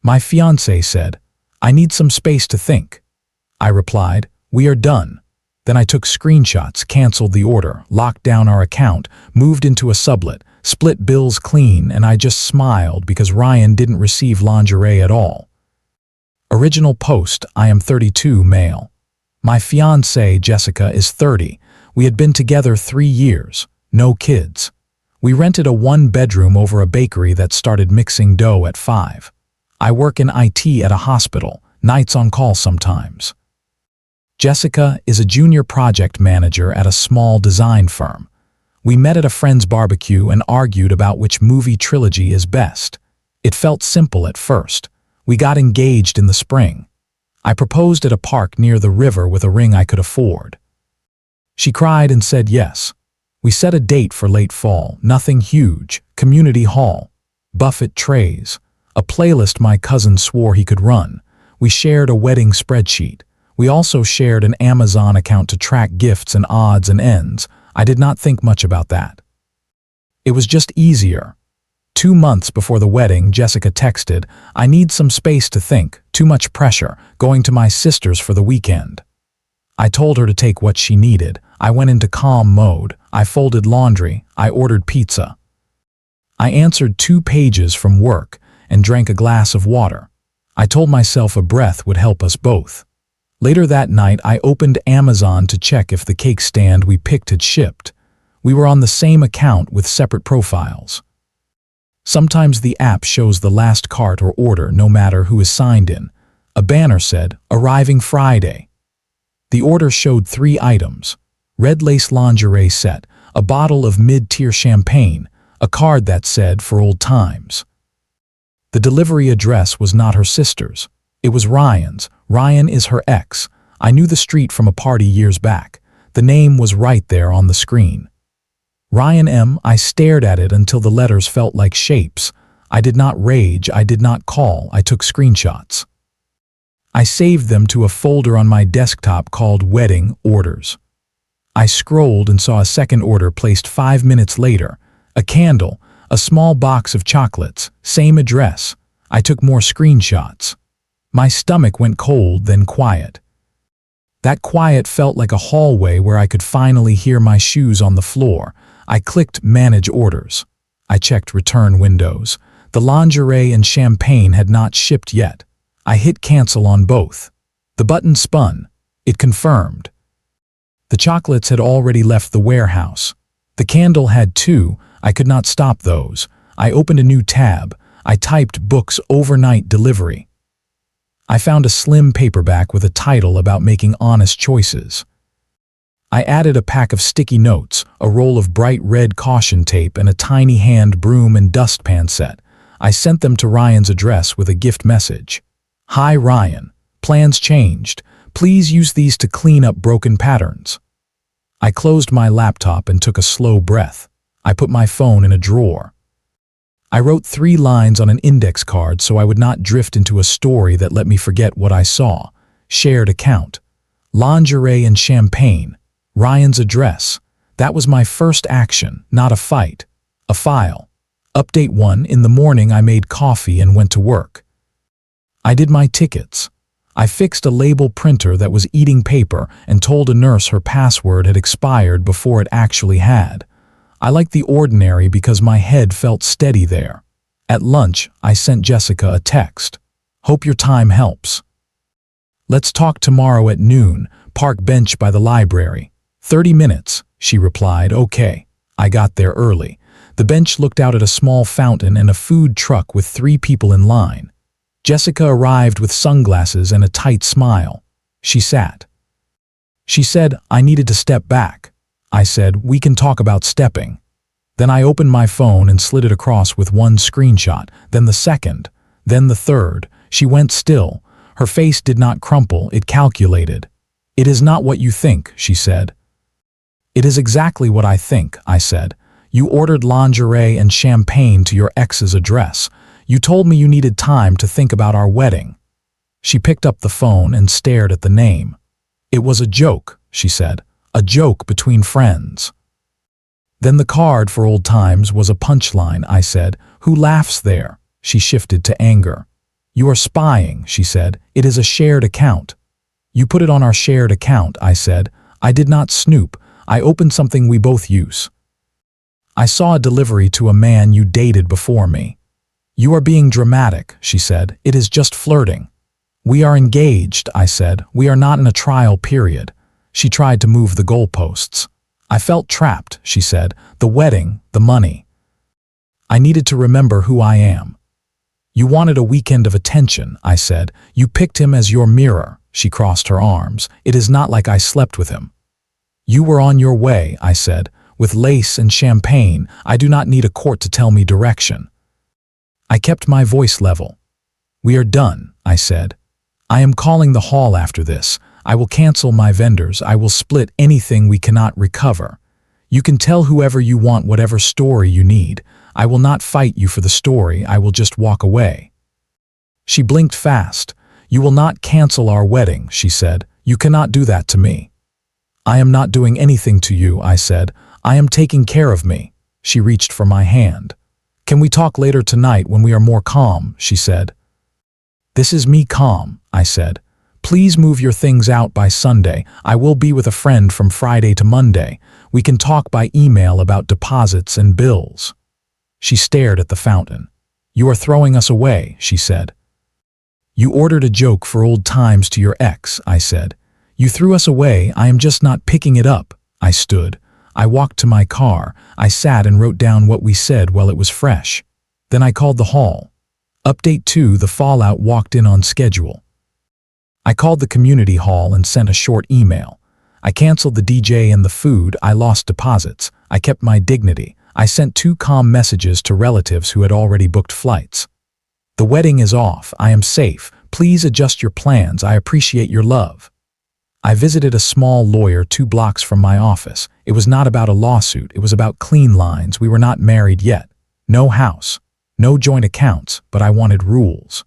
My fiancé said, "I need some space to think." I replied, "We are done." Then I took screenshots, canceled the order, locked down our account, moved into a sublet, split bills clean, and I just smiled because Ryan didn't receive lingerie at all. Original post: I am 32, male. My fiancée, Jessica, is 30. We had been together 3 years. No kids. We rented a 1-bedroom over a bakery that started mixing dough at 5. I work in IT at a hospital, nights on call sometimes. Jessica is a junior project manager at a small design firm. We met at a friend's barbecue and argued about which movie trilogy is best. It felt simple at first. We got engaged in the spring. I proposed at a park near the river with a ring I could afford. She cried and said yes. We set a date for late fall, nothing huge, community hall, buffet trays, a playlist my cousin swore he could run. We shared a wedding spreadsheet. We also shared an Amazon account to track gifts and odds and ends. I did not think much about that. It was just easier. 2 months before the wedding, Jessica texted, "I need some space to think, too much pressure, going to my sister's for the weekend." I told her to take what she needed. I went into calm mode. I folded laundry. I ordered pizza. I answered 2 pages from work and drank a glass of water. I told myself a breath would help us both. Later that night, I opened Amazon to check if the cake stand we picked had shipped. We were on the same account with separate profiles. Sometimes the app shows the last cart or order no matter who is signed in. A banner said, "Arriving Friday." The order showed 3 items: red lace lingerie set, a bottle of mid-tier champagne, a card that said "For old times." The delivery address was not her sister's. It was Ryan's. Ryan is her ex. I knew the street from a party years back. The name was right there on the screen. Ryan M. I stared at it until the letters felt like shapes. I did not rage. I did not call. I took screenshots. I saved them to a folder on my desktop called Wedding Orders. I scrolled and saw a second order placed 5 minutes later. A candle, a small box of chocolates, same address. I took more screenshots. My stomach went cold, then quiet. That quiet felt like a hallway where I could finally hear my shoes on the floor. I clicked Manage Orders. I checked return windows. The lingerie and champagne had not shipped yet. I hit cancel on both. The button spun. It confirmed. The chocolates had already left the warehouse. The candle had 2. I could not stop those. I opened a new tab. I typed books overnight delivery. I found a slim paperback with a title about making honest choices. I added a pack of sticky notes, a roll of bright red caution tape, and a tiny hand broom and dustpan set. I sent them to Ryan's address with a gift message. "Hi Ryan, plans changed. Please use these to clean up broken patterns." I closed my laptop and took a slow breath. I put my phone in a drawer. I wrote 3 lines on an index card so I would not drift into a story that let me forget what I saw. Shared account. Lingerie and champagne. Ryan's address. That was my first action, not a fight. A file. Update 1. In the morning I made coffee and went to work. I did my tickets. I fixed a label printer that was eating paper and told a nurse her password had expired before it actually had. I liked the ordinary because my head felt steady there. At lunch, I sent Jessica a text. "Hope your time helps. Let's talk tomorrow at noon, park bench by the library." 30 minutes, she replied. "Okay." I got there early. The bench looked out at a small fountain and a food truck with 3 people in line. Jessica arrived with sunglasses and a tight smile. She sat. She said, "I needed to step back." I said, "We can talk about stepping." Then I opened my phone and slid it across with 1 screenshot, then the second, then the third. She went still. Her face did not crumple, it calculated. "It is not what you think," she said. "It is exactly what I think," I said. "You ordered lingerie and champagne to your ex's address. You told me you needed time to think about our wedding." She picked up the phone and stared at the name. "It was a joke," she said. "A joke between friends." Then the card for old times was a punchline, I said. "Who laughs there?" She shifted to anger. You are spying, she said. It is a shared account. You put it on our shared account, I said. I did not snoop. I opened something we both use. I saw a delivery to a man you dated before me. You are being dramatic, she said. It is just flirting. We are engaged, I said. We are not in a trial period. She tried to move the goalposts. I felt trapped, she said. The wedding, the money. I needed to remember who I am. You wanted a weekend of attention, I said. You picked him as your mirror. She crossed her arms. It is not like I slept with him. You were on your way, I said. With lace and champagne, I do not need a court to tell me direction. I kept my voice level. We are done, I said. I am calling the hall after this. I will cancel my vendors. I will split anything we cannot recover. You can tell whoever you want whatever story you need. I will not fight you for the story. I will just walk away. She blinked fast. You will not cancel our wedding, she said. You cannot do that to me. I am not doing anything to you, I said. I am taking care of me. She reached for my hand. Can we talk later tonight when we are more calm, she said. This is me calm, I said. Please move your things out by Sunday. I will be with a friend from Friday to Monday. We can talk by email about deposits and bills. She stared at the fountain. You are throwing us away, she said. You ordered a joke for old times to your ex, I said. You threw us away. I am just not picking it up. I stood. I walked to my car. I sat and wrote down what we said while it was fresh. Then I called the hall. Update 2, the fallout walked in on schedule. I called the community hall and sent a short email. I canceled the DJ and the food. I lost deposits. I kept my dignity. I sent 2 calm messages to relatives who had already booked flights. The wedding is off. I am safe. Please adjust your plans. I appreciate your love. I visited a small lawyer 2 blocks from my office. It was not about a lawsuit. It was about clean lines. We were not married yet. No house. No joint accounts, but I wanted rules.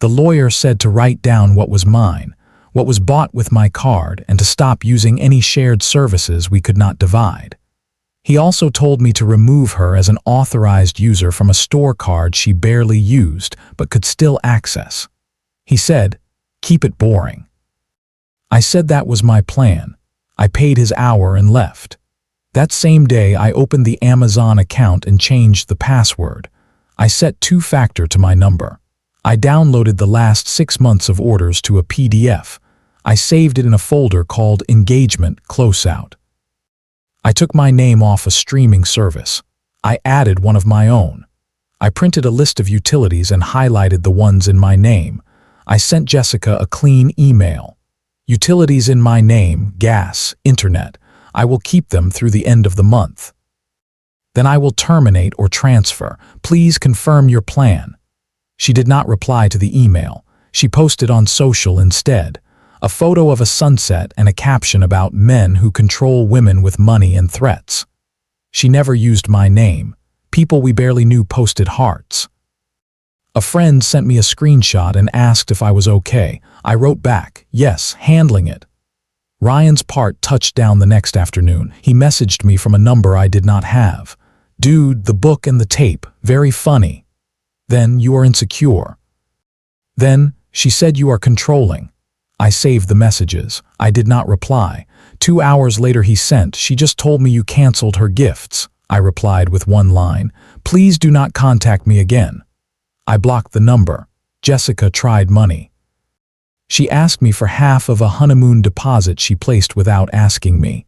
The lawyer said to write down what was mine, what was bought with my card, and to stop using any shared services we could not divide. He also told me to remove her as an authorized user from a store card she barely used but could still access. He said, keep it boring. I said that was my plan. I paid his hour and left. That same day, I opened the Amazon account and changed the password. I set 2-factor to my number. I downloaded the last 6 months of orders to a PDF. I saved it in a folder called Engagement Closeout. I took my name off a streaming service. I added one of my own. I printed a list of utilities and highlighted the ones in my name. I sent Jessica a clean email. Utilities in my name, gas, internet. I will keep them through the end of the month. Then I will terminate or transfer. Please confirm your plan. She did not reply to the email. She posted on social instead. A photo of a sunset and a caption about men who control women with money and threats. She never used my name. People we barely knew posted hearts. A friend sent me a screenshot and asked if I was okay. I wrote back, yes, handling it. Ryan's part touched down the next afternoon. He messaged me from a number I did not have. Dude, the book and the tape, very funny. Then you are insecure. Then she said you are controlling. I saved the messages. I did not reply. 2 hours later he sent, she just told me you canceled her gifts. I replied with one line, please do not contact me again. I blocked the number. Jessica tried money. She asked me for half of a honeymoon deposit she placed without asking me.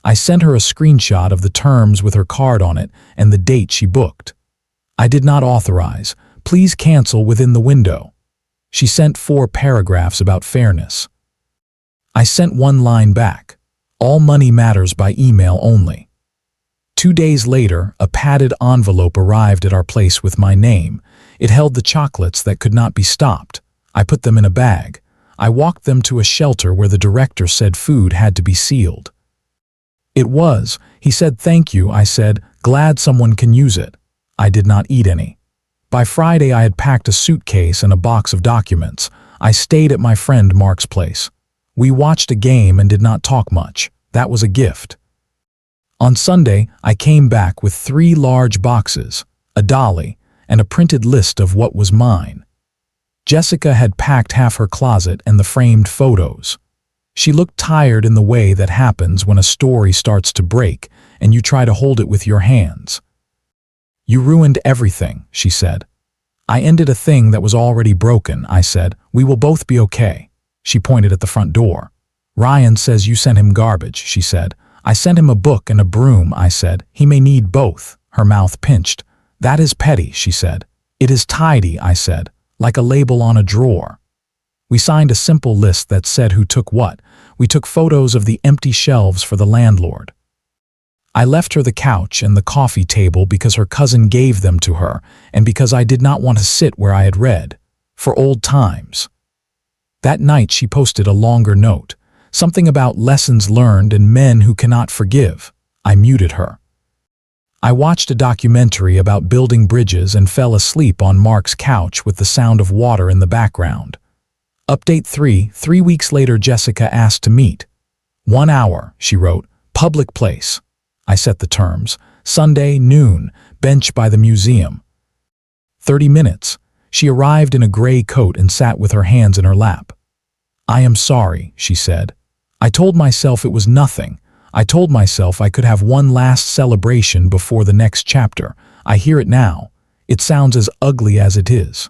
I sent her a screenshot of the terms with her card on it and the date she booked. I did not authorize. Please cancel within the window. She sent 4 paragraphs about fairness. I sent 1 line back. All money matters by email only. 2 days later, a padded envelope arrived at our place with my name. It held the chocolates that could not be stopped. I put them in a bag. I walked them to a shelter where the director said food had to be sealed. It was. He said thank you. I said, glad someone can use it. I did not eat any. By Friday I had packed a suitcase and a box of documents. I stayed at my friend Mark's place. We watched a game and did not talk much. That was a gift. On Sunday, I came back with 3 large boxes, a dolly, and a printed list of what was mine. Jessica had packed half her closet and the framed photos. She looked tired in the way that happens when a story starts to break and you try to hold it with your hands. "You ruined everything," she said. "I ended a thing that was already broken," I said. "We will both be okay." She pointed at the front door. "Ryan says you sent him garbage," she said. "I sent him a book and a broom," I said. "He may need both." Her mouth pinched. "That is petty," she said. "It is tidy," I said, "like a label on a drawer." We signed a simple list that said who took what. We took photos of the empty shelves for the landlord. I left her the couch and the coffee table because her cousin gave them to her and because I did not want to sit where I had read. For old times. That night she posted a longer note. Something about lessons learned and men who cannot forgive. I muted her. I watched a documentary about building bridges and fell asleep on Mark's couch with the sound of water in the background. Update 3. 3 weeks later, Jessica asked to meet. 1 hour, she wrote. Public place. I set the terms. Sunday, noon, bench by the museum. 30 minutes. She arrived in a gray coat and sat with her hands in her lap. "I am sorry," she said. "I told myself it was nothing. I told myself I could have one last celebration before the next chapter. I hear it now. It sounds as ugly as it is."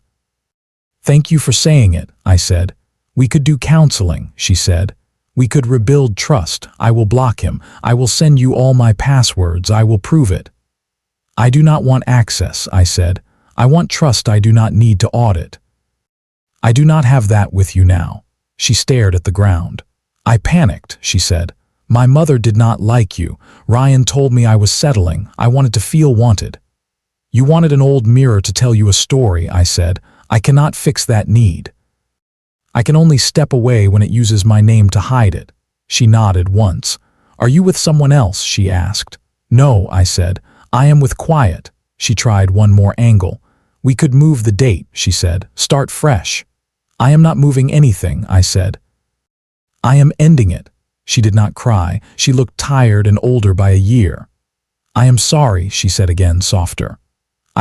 "Thank you for saying it," I said. "We could do counseling," she said. "We could rebuild trust. I will block him. I will send you all my passwords. I will prove it." "I do not want access," I said. "I want trust I do not need to audit." "I do not have that with you now." She stared at the ground. "I panicked," she said. "My mother did not like you. Ryan told me I was settling. I wanted to feel wanted." "You wanted an old mirror to tell you a story," I said. "I cannot fix that need. I can only step away when it uses my name to hide it." She nodded once. "Are you with someone else?" she asked. "No," I said. "I am with Quiet." She tried one more angle. "We could move the date," she said. "Start fresh." "I am not moving anything," I said. "I am ending it." She did not cry. She looked tired and older by a year. "I am sorry," she said again, softer.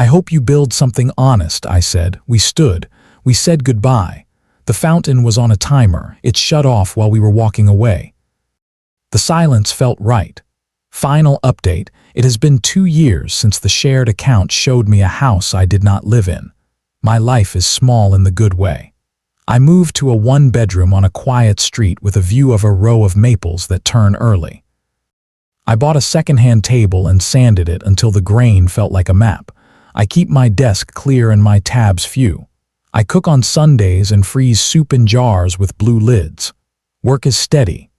"I hope you build something honest," I said. We stood. We said goodbye. The fountain was on a timer. It shut off while we were walking away. The silence felt right. Final update. It has been 2 years since the shared account showed me a house I did not live in. My life is small in the good way. I moved to a 1-bedroom on a quiet street with a view of a row of maples that turn early. I bought a second-hand table and sanded it until the grain felt like a map. I keep my desk clear and my tabs few. I cook on Sundays and freeze soup in jars with blue lids. Work is steady.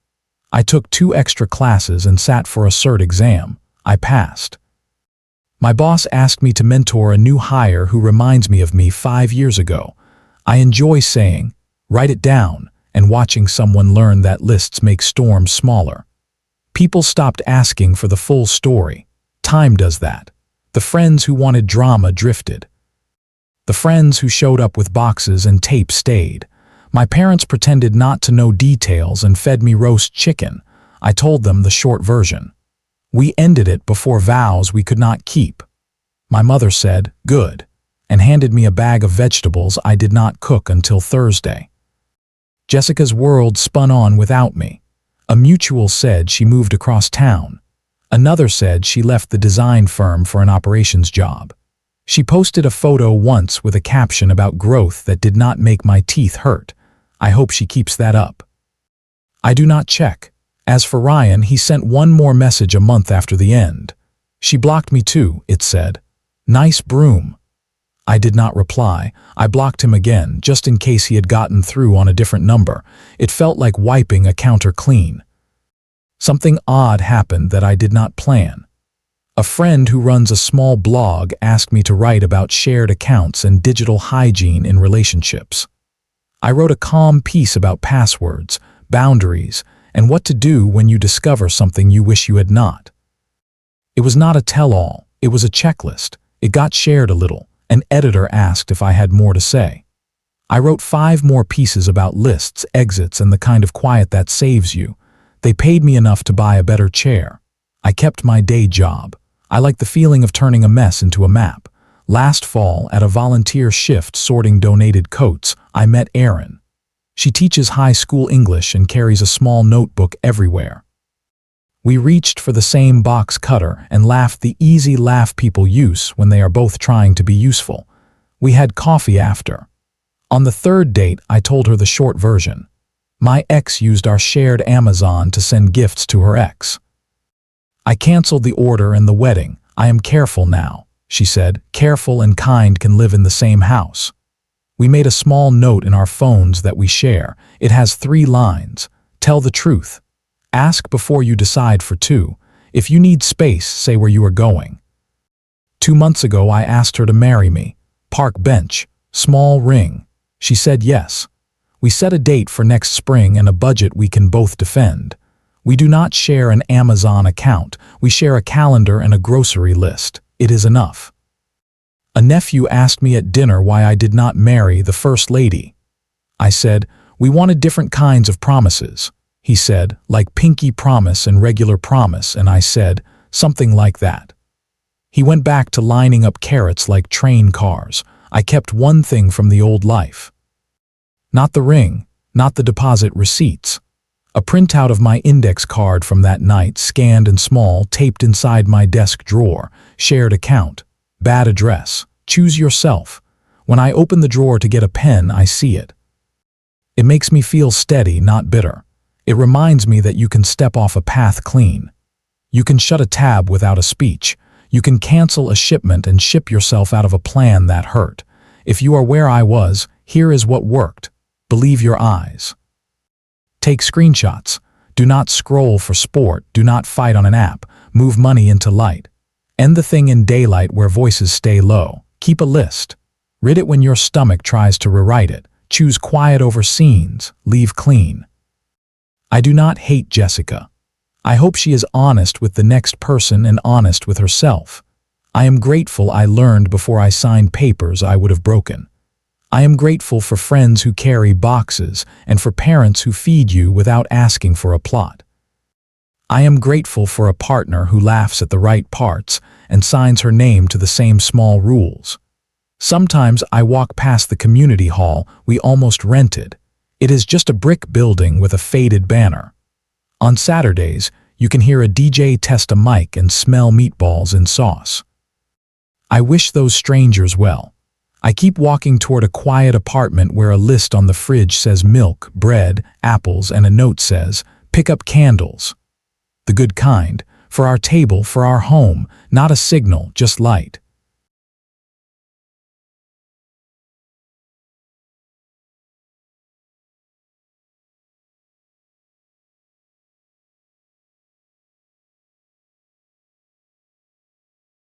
I took 2 extra classes and sat for a cert exam. I passed. My boss asked me to mentor a new hire who reminds me of me 5 years ago. I enjoy saying, "Write it down," and watching someone learn that lists make storms smaller. People stopped asking for the full story. Time does that. The friends who wanted drama drifted. The friends who showed up with boxes and tape stayed. My parents pretended not to know details and fed me roast chicken. I told them the short version. We ended it before vows we could not keep. My mother said, "Good," and handed me a bag of vegetables I did not cook until Thursday. Jessica's world spun on without me. A mutual said she moved across town. Another said she left the design firm for an operations job. She posted a photo once with a caption about growth that did not make my teeth hurt. I hope she keeps that up. I do not check. As for Ryan, he sent one more message a month after the end. "She blocked me too," it said. "Nice broom." I did not reply. I blocked him again, just in case he had gotten through on a different number. It felt like wiping a counter clean. Something odd happened that I did not plan. A friend who runs a small blog asked me to write about shared accounts and digital hygiene in relationships. I wrote a calm piece about passwords, boundaries, and what to do when you discover something you wish you had not. It was not a tell-all, it was a checklist. It got shared a little. An editor asked if I had more to say. I wrote 5 more pieces about lists, exits, and the kind of quiet that saves you. They paid me enough to buy a better chair. I kept my day job. I like the feeling of turning a mess into a map. Last fall, at a volunteer shift sorting donated coats, I met Erin. She teaches high school English and carries a small notebook everywhere. We reached for the same box cutter and laughed the easy laugh people use when they are both trying to be useful. We had coffee after. On the third date, I told her the short version. My ex used our shared Amazon to send gifts to her ex. I canceled the order and the wedding. I am careful now, she said. Careful and kind can live in the same house. We made a small note in our phones that we share. It has 3 lines. Tell the truth. Ask before you decide for 2. If you need space, say where you are going. 2 months ago, I asked her to marry me. Park bench, small ring. She said yes. We set a date for next spring and a budget we can both defend. We do not share an Amazon account. We share a calendar and a grocery list. It is enough. A nephew asked me at dinner why I did not marry the First Lady. I said, we wanted different kinds of promises. He said, like pinky promise and regular promise, and I said, something like that. He went back to lining up carrots like train cars. I kept one thing from the old life. Not the ring, not the deposit receipts. A printout of my index card from that night, scanned and small, taped inside my desk drawer. Shared account. Bad address. Choose yourself. When I open the drawer to get a pen, I see it. It makes me feel steady, not bitter. It reminds me that you can step off a path clean. You can shut a tab without a speech. You can cancel a shipment and ship yourself out of a plan that hurt. If you are where I was, here is what worked. Believe your eyes. Take screenshots. Do not scroll for sport. Do not fight on an app. Move money into light. End the thing in daylight where voices stay low. Keep a list. Read it when your stomach tries to rewrite it. Choose quiet over scenes. Leave clean. I do not hate Jessica. I hope she is honest with the next person and honest with herself. I am grateful I learned before I signed papers I would have broken. I am grateful for friends who carry boxes and for parents who feed you without asking for a plot. I am grateful for a partner who laughs at the right parts and signs her name to the same small rules. Sometimes I walk past the community hall we almost rented. It is just a brick building with a faded banner. On Saturdays, you can hear a DJ test a mic and smell meatballs in sauce. I wish those strangers well. I keep walking toward a quiet apartment where a list on the fridge says milk, bread, apples, and a note says, pick up candles. The good kind, for our table, for our home, not a signal, just light.